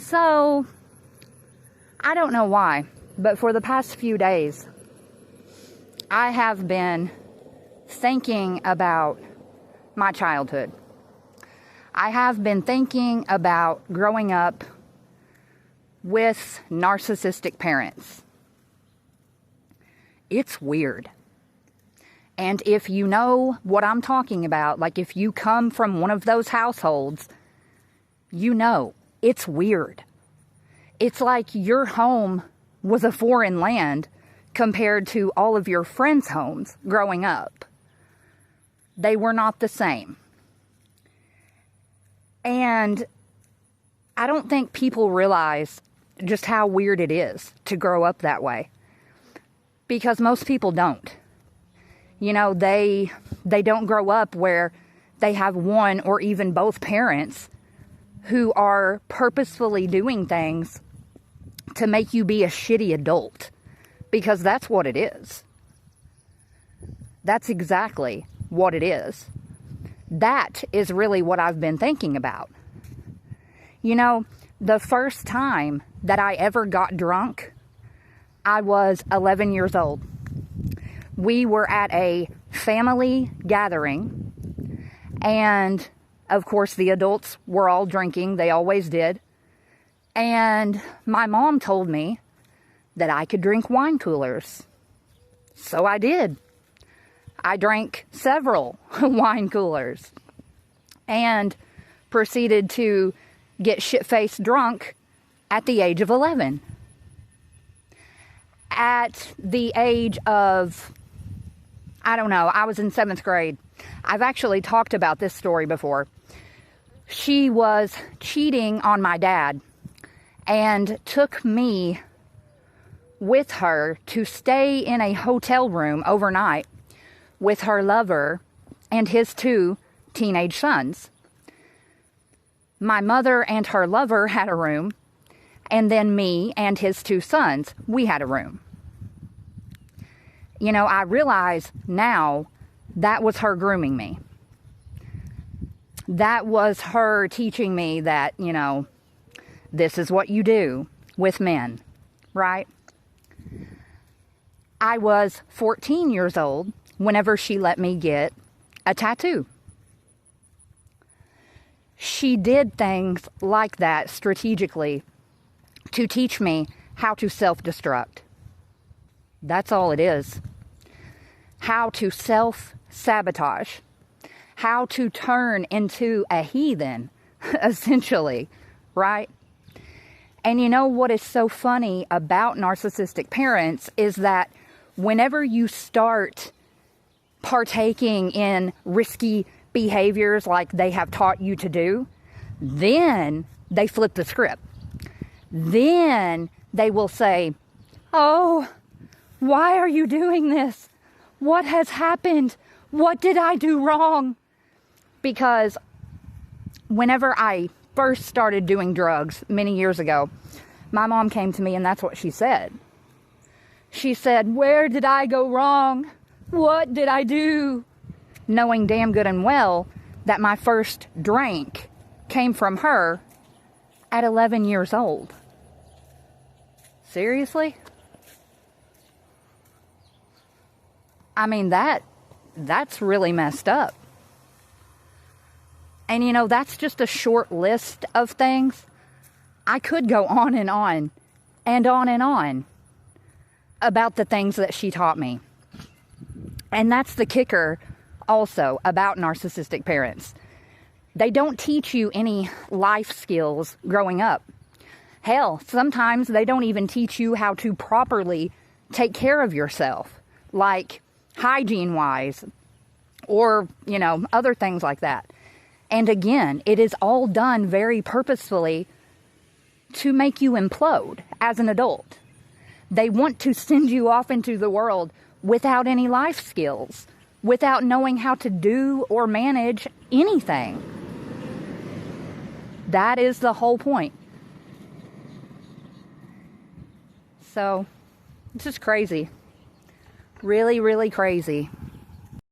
So, I don't know why, but for the past few days, I have been thinking about my childhood. I have been thinking about growing up with narcissistic parents. It's weird. And if you know what I'm talking about, like if you come from one of those households, you know it's weird. It's like your home was a foreign land compared to all of your friends' homes growing up. They were not the same. And I don't think people realize just how weird it is to grow up that way. Because most people don't. You know, they don't grow up where they have one or even both parents who are purposefully doing things to make you be a shitty adult. Because that's what it is. That's exactly what it is. That is really what I've been thinking about. You know, the first time that I ever got drunk, I was 11 years old. We were at a family gathering, and of course the adults were all drinking. They always did. And my mom told me that I could drink wine coolers. So I did. I drank several wine coolers and proceeded to get shit-faced drunk at the age of 11. At the age of, I don't know, I was in 7th grade. I've actually talked about this story before. She was cheating on my dad and took me with her to stay in a hotel room overnight with her lover and his 2 teenage sons. My mother and her lover had a room, and then me and his 2 sons, we had a room. You know, I realize now that was her grooming me. That was her teaching me that, you know, this is what you do with men, right? I was 14 years old whenever she let me get a tattoo. She did things like that strategically to teach me how to self-destruct. That's all it is. How to self-sabotage. How to turn into a heathen, essentially, right? And you know what is so funny about narcissistic parents is that whenever you start partaking in risky behaviors like they have taught you to do, then they flip the script. Then they will say, "Oh, why are you doing this? What has happened? What did I do wrong?" Because whenever I first started doing drugs many years ago, my mom came to me and that's what she said. She said, "Where did I go wrong? What did I do?" Knowing damn good and well that my first drink came from her at 11 years old. Seriously? I mean, that's really messed up. And you know, that's just a short list of things. I could go on and on and on and on about the things that she taught me. And that's the kicker also about narcissistic parents. They don't teach you any life skills growing up. Hell, sometimes they don't even teach you how to properly take care of yourself, like hygiene-wise, or, you know, other things like that. And again, it is all done very purposefully to make you implode as an adult. They want to send you off into the world without any life skills, without knowing how to do or manage anything. That is the whole point. So, it's just crazy. Really, really crazy.